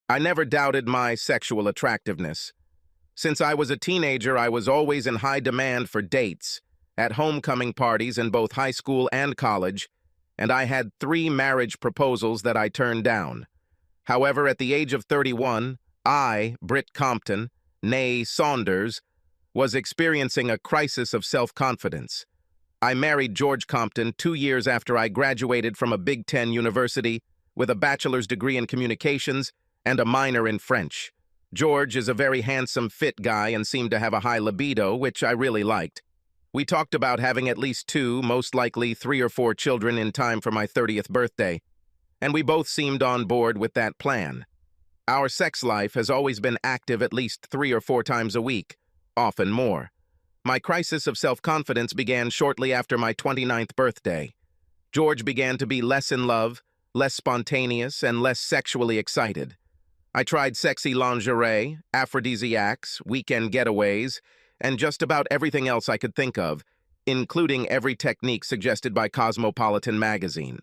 I never doubted my sexual attractiveness. Since I was a teenager, I was always in high demand for dates, at homecoming parties in both high school and college, and I had 3 marriage proposals that I turned down. However, at the age of 31, I, Britt Compton, née Saunders, was experiencing a crisis of self-confidence. I married George Compton 2 years after I graduated from a Big Ten university with a bachelor's degree in communications and a minor in French. George is a very handsome, fit guy and seemed to have a high libido, which I really liked. We talked about having at least 2, most likely 3 or 4 children in time for my 30th birthday, and we both seemed on board with that plan. Our sex life has always been active at least 3 or 4 times a week, often more. My crisis of self-confidence began shortly after my 29th birthday. George began to be less in love, less spontaneous, and less sexually excited. I tried sexy lingerie, aphrodisiacs, weekend getaways, and just about everything else I could think of, including every technique suggested by Cosmopolitan magazine.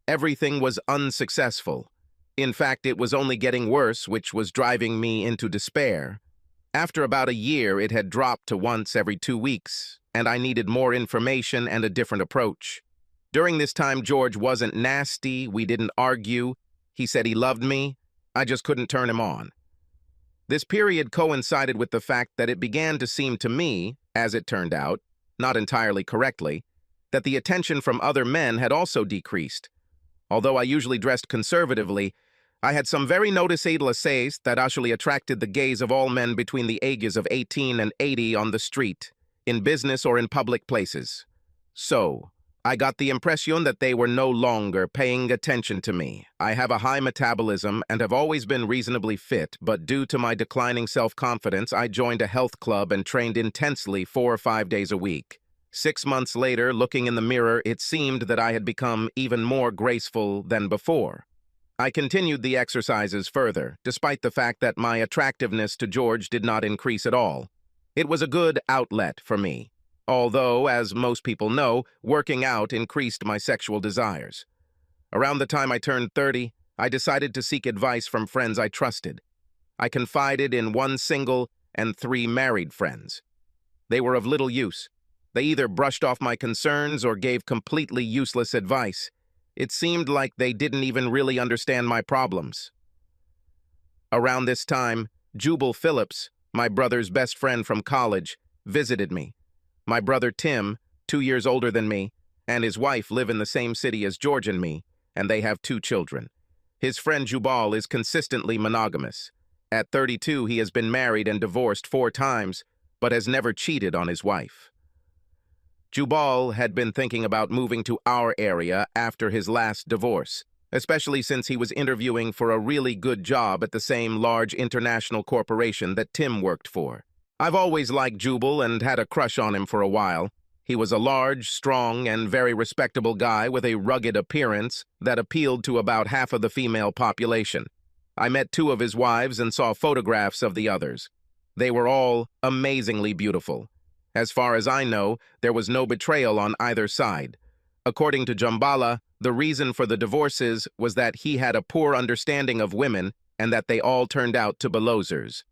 Everything was unsuccessful. In fact, it was only getting worse, which was driving me into despair. After about a year, it had dropped to once every 2 weeks, and I needed more information and a different approach. During this time, George wasn't nasty, we didn't argue, he said he loved me, I just couldn't turn him on. This period coincided with the fact that it began to seem to me, as it turned out, not entirely correctly, that the attention from other men had also decreased. Although I usually dressed conservatively, I had some very noticeable essays that actually attracted the gaze of all men between the ages of 18 and 80 on the street, in business or in public places. So, I got the impression that they were no longer paying attention to me. I have a high metabolism and have always been reasonably fit, but due to my declining self-confidence, I joined a health club and trained intensely 4 or 5 days a week. 6 months later, looking in the mirror, it seemed that I had become even more graceful than before. I continued the exercises further, despite the fact that my attractiveness to George did not increase at all. It was a good outlet for me. Although, as most people know, working out increased my sexual desires. Around the time I turned 30, I decided to seek advice from friends I trusted. I confided in 1 single and 3 married friends. They were of little use. They either brushed off my concerns or gave completely useless advice. It seemed like they didn't even really understand my problems. Around this time, Jubal Phillips, my brother's best friend from college, visited me. My brother Tim, 2 years older than me, and his wife live in the same city as George and me, and they have 2 children. His friend Jubal is consistently monogamous. At 32, he has been married and divorced 4 times, but has never cheated on his wife. Jubal had been thinking about moving to our area after his last divorce, especially since he was interviewing for a really good job at the same large international corporation that Tim worked for. I've always liked Jubal and had a crush on him for a while. He was a large, strong, and very respectable guy with a rugged appearance that appealed to about half of the female population. I met 2 of his wives and saw photographs of the others. They were all amazingly beautiful. As far as I know, there was no betrayal on either side. According to Jambala, the reason for the divorces was that he had a poor understanding of women and that they all turned out to be losers.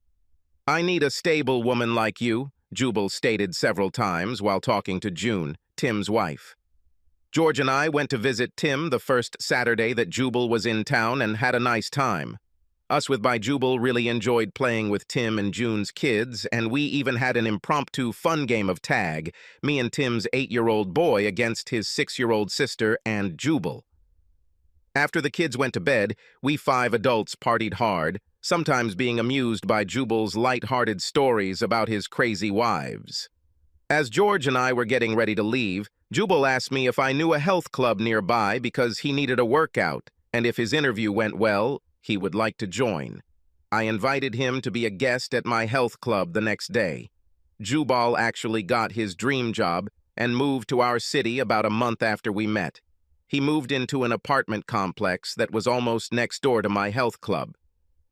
I need a stable woman like you, Jubal stated several times while talking to June, Tim's wife. George and I went to visit Tim the first Saturday that Jubal was in town and had a nice time. Us with my Jubal really enjoyed playing with Tim and June's kids, and we even had an impromptu fun game of tag, me and Tim's 8-year-old boy against his 6-year-old sister and Jubal. After the kids went to bed, we 5 adults partied hard, sometimes being amused by Jubal's light-hearted stories about his crazy wives. As George and I were getting ready to leave, Jubal asked me if I knew a health club nearby because he needed a workout, and if his interview went well, he would like to join. I invited him to be a guest at my health club the next day. Jubal actually got his dream job and moved to our city about a month after we met. He moved into an apartment complex that was almost next door to my health club.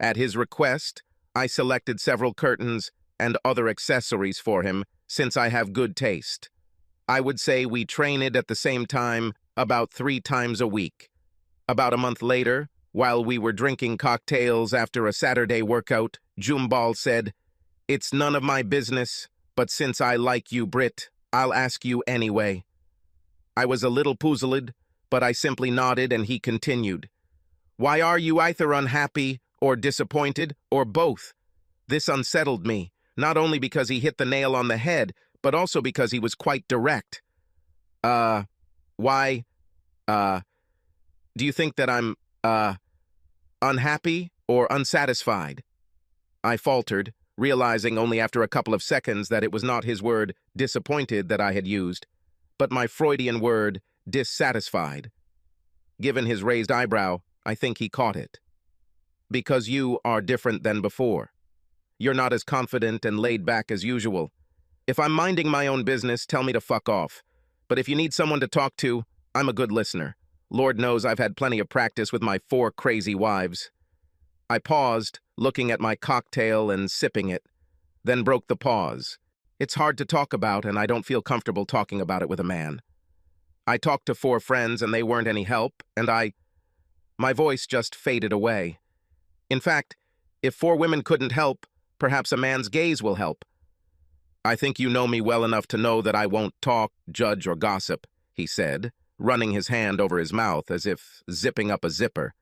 At his request, I selected several curtains and other accessories for him since I have good taste. I would say we trained at the same time about 3 times a week. About a month later, While we were drinking cocktails after a Saturday workout, Jumbal said, "It's none of my business, but since I like you, Brit, I'll ask you anyway." I was a little puzzled, but I simply nodded and he continued, "Why are you either unhappy or disappointed or both?" This unsettled me, not only because he hit the nail on the head, but also because he was quite direct. Why, do you think that I'm, unhappy or unsatisfied?" I faltered, realizing only after a couple of seconds that it was not his word disappointed that I had used, but my Freudian word dissatisfied. Given his raised eyebrow, I think he caught it. "Because you are different than before. You're not as confident and laid back as usual. If I'm minding my own business, tell me to fuck off. But if you need someone to talk to, I'm a good listener. Lord knows I've had plenty of practice with my 4 crazy wives." I paused, looking at my cocktail and sipping it, then broke the pause. It's hard to talk about, and I don't feel comfortable talking about it with a man. I talked to 4 friends, and they weren't any help, and my voice just faded away. In fact, if 4 women couldn't help, perhaps a man's gaze will help. "I think you know me well enough to know that I won't talk, judge, or gossip," he said, running his hand over his mouth as if zipping up a zipper.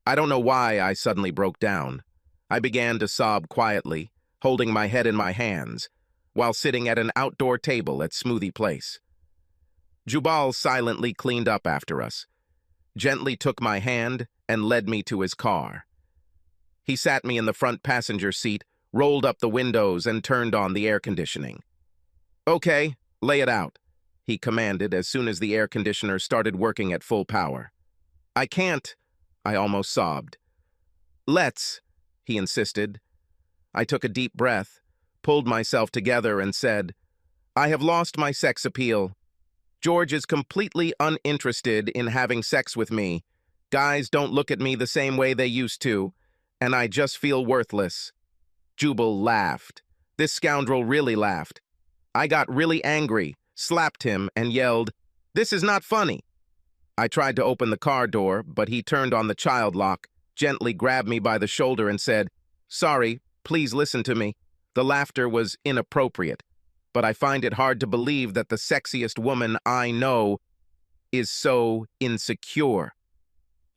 I don't know why I suddenly broke down. I began to sob quietly, holding my head in my hands, while sitting at an outdoor table at Smoothie Place. Jubal silently cleaned up after us, gently took my hand, and led me to his car. He sat me in the front passenger seat, rolled up the windows, and turned on the air conditioning. "Okay, lay it out," he commanded as soon as the air conditioner started working at full power. "I can't," I almost sobbed. "Let's," he insisted. I took a deep breath, pulled myself together, and said, "I have lost my sex appeal. George is completely uninterested in having sex with me. Guys don't look at me the same way they used to, and I just feel worthless." Jubal laughed. This scoundrel really laughed. I got really angry, slapped him, and yelled, "This is not funny." I tried to open the car door, but he turned on the child lock, gently grabbed me by the shoulder, and said, "Sorry, please listen to me." The laughter was inappropriate, but I find it hard to believe that the sexiest woman I know is so insecure.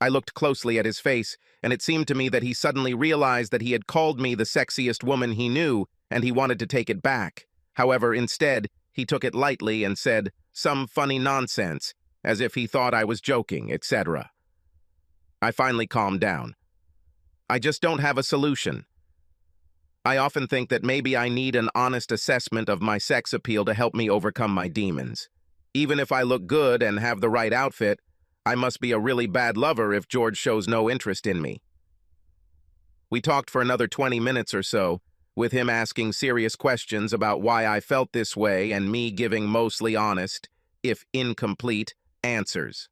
I looked closely at his face, and it seemed to me that he suddenly realized that he had called me the sexiest woman he knew, and he wanted to take it back. However, instead, he took it lightly and said some funny nonsense, as if he thought I was joking, etc. I finally calmed down. I just don't have a solution. I often think that maybe I need an honest assessment of my sex appeal to help me overcome my demons. Even if I look good and have the right outfit, I must be a really bad lover if George shows no interest in me. We talked for another 20 minutes or so, with him asking serious questions about why I felt this way and me giving mostly honest, if incomplete, answers.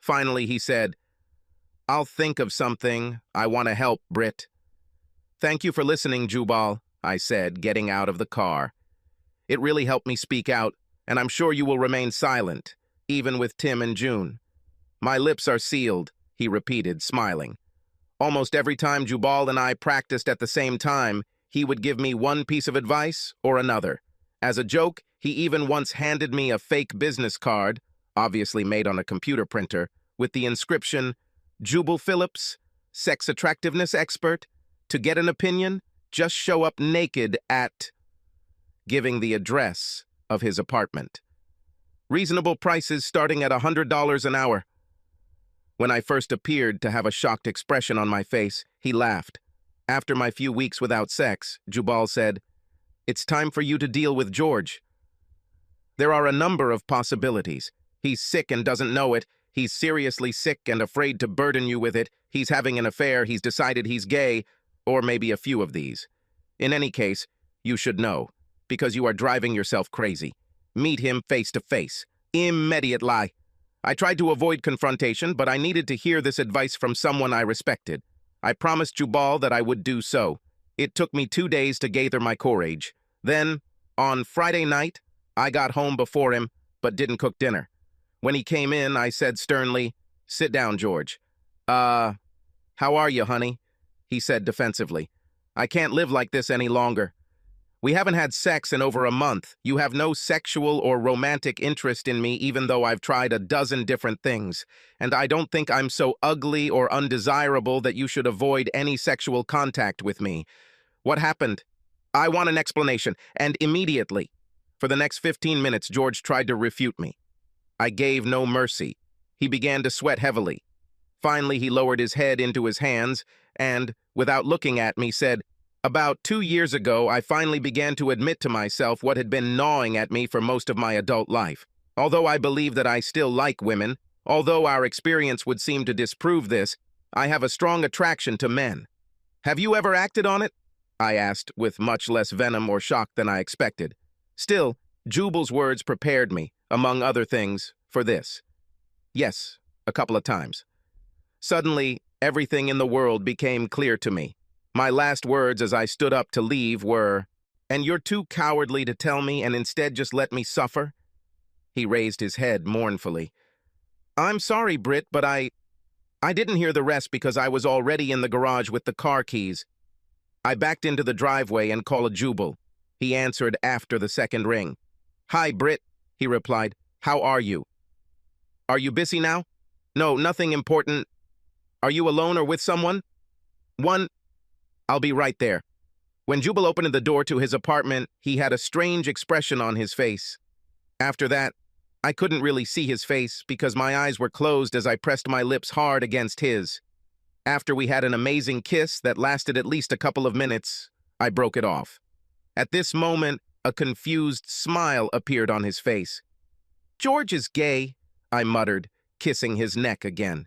Finally, he said, "I'll think of something. I want to help, Brit." "Thank you for listening, Jubal," I said, getting out of the car. "It really helped me speak out, and I'm sure you will remain silent, even with Tim and June." "My lips are sealed," he repeated, smiling. Almost every time Jubal and I practiced at the same time, he would give me one piece of advice or another. As a joke, he even once handed me a fake business card, obviously made on a computer printer, with the inscription, "Jubal Phillips, sex attractiveness expert. To get an opinion, just show up naked at," giving the address of his apartment. "Reasonable prices starting at $100 an hour." When I first appeared to have a shocked expression on my face, he laughed. After my few weeks without sex, Jubal said, "It's time for you to deal with George. There are a number of possibilities. He's sick and doesn't know it. He's seriously sick and afraid to burden you with it. He's having an affair. He's decided he's gay, or maybe a few of these. In any case, you should know, because you are driving yourself crazy. Meet him face to face. Immediately. I tried to avoid confrontation, but I needed to hear this advice from someone I respected. I promised Jubal that I would do so. It took me 2 days to gather my courage. Then, on Friday night, I got home before him, but didn't cook dinner. When he came in, I said sternly, "Sit down, George." "How are you, honey?" he said defensively. "I can't live like this any longer. We haven't had sex in over a month. You have no sexual or romantic interest in me, even though I've tried a dozen different things. And I don't think I'm so ugly or undesirable that you should avoid any sexual contact with me. What happened? I want an explanation, and immediately." For the next 15 minutes, George tried to refute me. I gave no mercy. He began to sweat heavily. Finally, he lowered his head into his hands and, without looking at me, said, "About 2 years ago, I finally began to admit to myself what had been gnawing at me for most of my adult life. Although I believe that I still like women, although our experience would seem to disprove this, I have a strong attraction to men. Have you ever acted on it?" I asked, with much less venom or shock than I expected. Still, Jubal's words prepared me, among other things, for this. Yes, a couple of times. Suddenly, everything in the world became clear to me. My last words as I stood up to leave were, "And you're too cowardly to tell me and instead just let me suffer?" He raised his head mournfully. "I'm sorry, Britt, but I didn't hear the rest because I was already in the garage with the car keys. I backed into the driveway and called Jubal. He answered after the second ring. "Hi, Britt," he replied. "How are you?" "Are you busy now?" "No, nothing important." "Are you alone or with someone?" "One. I'll be right there." When Jubal opened the door to his apartment, he had a strange expression on his face. After that, I couldn't really see his face because my eyes were closed as I pressed my lips hard against his. After we had an amazing kiss that lasted at least a couple of minutes, I broke it off. At this moment, a confused smile appeared on his face. "George is gay," I muttered, kissing his neck again.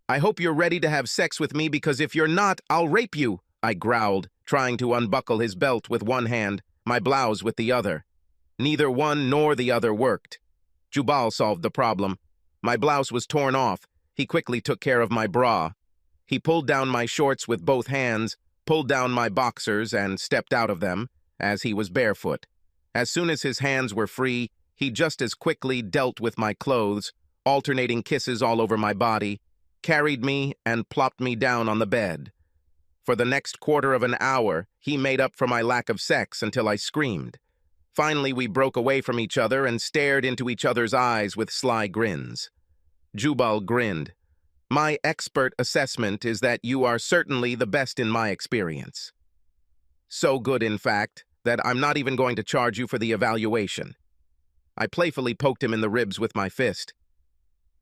"I hope you're ready to have sex with me because if you're not, I'll rape you," I growled, trying to unbuckle his belt with one hand, my blouse with the other. Neither one nor the other worked. Jubal solved the problem. My blouse was torn off. He quickly took care of my bra. He pulled down my shorts with both hands, pulled down my boxers, and stepped out of them, as he was barefoot. As soon as his hands were free, he just as quickly dealt with my clothes, alternating kisses all over my body, carried me, and plopped me down on the bed. For the next quarter of an hour, he made up for my lack of sex until I screamed. Finally, we broke away from each other and stared into each other's eyes with sly grins. Jubal grinned. "My expert assessment is that you are certainly the best in my experience. So good, in fact, that I'm not even going to charge you for the evaluation." I playfully poked him in the ribs with my fist.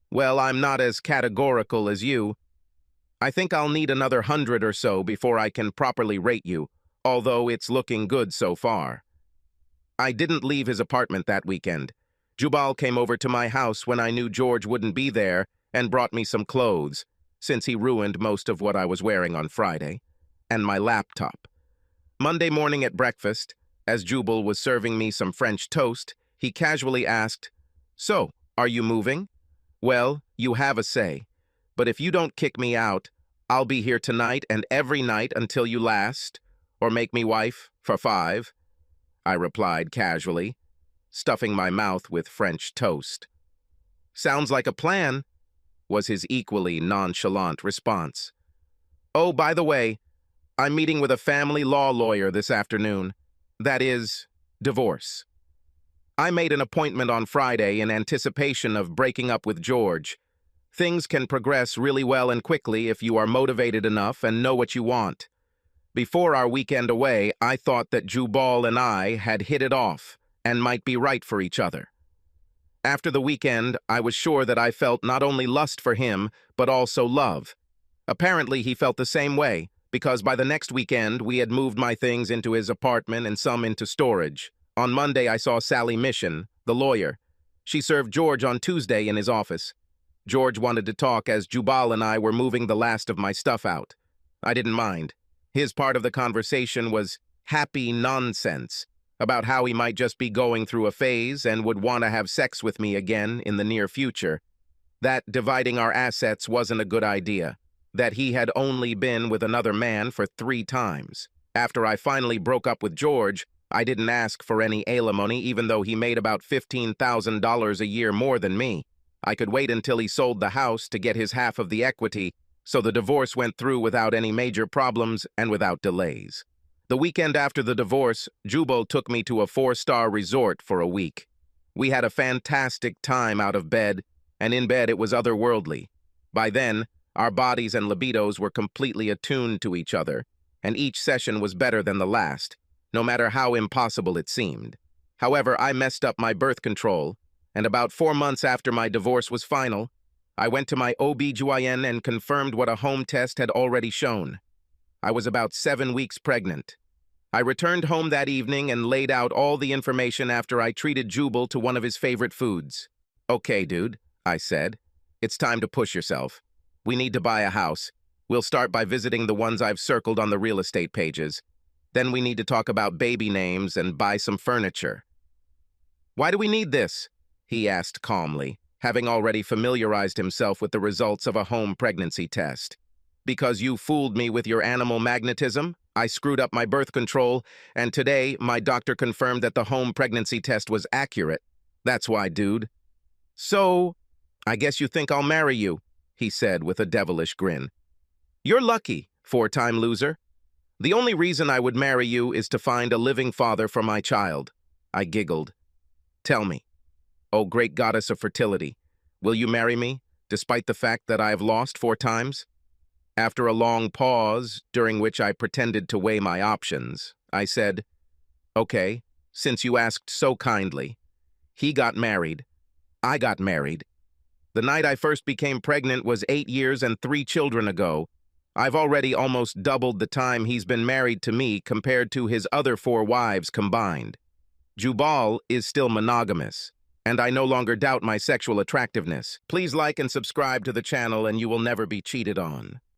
"Well, I'm not as categorical as you. I think I'll need another 100 or so before I can properly rate you, although it's looking good so far." I didn't leave his apartment that weekend. Jubal came over to my house when I knew George wouldn't be there and brought me some clothes, since he ruined most of what I was wearing on Friday, and my laptop. Monday morning at breakfast, as Jubal was serving me some French toast, he casually asked, "So, are you moving?" "Well, you have a say. But if you don't kick me out, I'll be here tonight and every night until you last, or make me wife for 5, I replied casually, stuffing my mouth with French toast. "Sounds like a plan," was his equally nonchalant response. "Oh, by the way, I'm meeting with a family law lawyer this afternoon. That is, divorce. I made an appointment on Friday in anticipation of breaking up with George. Things can progress really well and quickly if you are motivated enough and know what you want. Before our weekend away, I thought that Jubal and I had hit it off and might be right for each other. After the weekend, I was sure that I felt not only lust for him, but also love. Apparently, he felt the same way, because by the next weekend, we had moved my things into his apartment and some into storage. On Monday, I saw Sally Mission, the lawyer. She served George on Tuesday in his office. George wanted to talk as Jubal and I were moving the last of my stuff out. I didn't mind. His part of the conversation was happy nonsense about how he might just be going through a phase and would want to have sex with me again in the near future. That dividing our assets wasn't a good idea. That he had only been with another man for 3 times. After I finally broke up with George, I didn't ask for any alimony even though he made about $15,000 a year more than me. I could wait until he sold the house to get his half of the equity, So the divorce went through without any major problems and without delays. The weekend after the divorce, Jubal took me to a 4-star resort for a week. We had a fantastic time out of bed, and in bed it was otherworldly. By then, our bodies and libidos were completely attuned to each other, and each session was better than the last, no matter how impossible it seemed. However, I messed up my birth control, and about 4 months after my divorce was final, I went to my OB/GYN and confirmed what a home test had already shown. I was about 7 weeks pregnant. I returned home that evening and laid out all the information after I treated Jubal to one of his favorite foods. "Okay, dude," I said. "It's time to push yourself. We need to buy a house. We'll start by visiting the ones I've circled on the real estate pages. Then we need to talk about baby names and buy some furniture." "Why do we need this?" he asked calmly, having already familiarized himself with the results of a home pregnancy test. "Because you fooled me with your animal magnetism? I screwed up my birth control, and today my doctor confirmed that the home pregnancy test was accurate. That's why, dude." "So, I guess you think I'll marry you," he said with a devilish grin. "You're lucky, 4-time loser. The only reason I would marry you is to find a living father for my child." I giggled. "Tell me, oh great goddess of fertility, will you marry me, despite the fact that I have lost 4 times? After a long pause, during which I pretended to weigh my options, I said, "Okay, since you asked so kindly." He got married. I got married. The night I first became pregnant was 8 years and 3 children ago. I've already almost doubled the time he's been married to me compared to his other 4 wives combined. Jubal is still monogamous, and I no longer doubt my sexual attractiveness. Please like and subscribe to the channel and you will never be cheated on.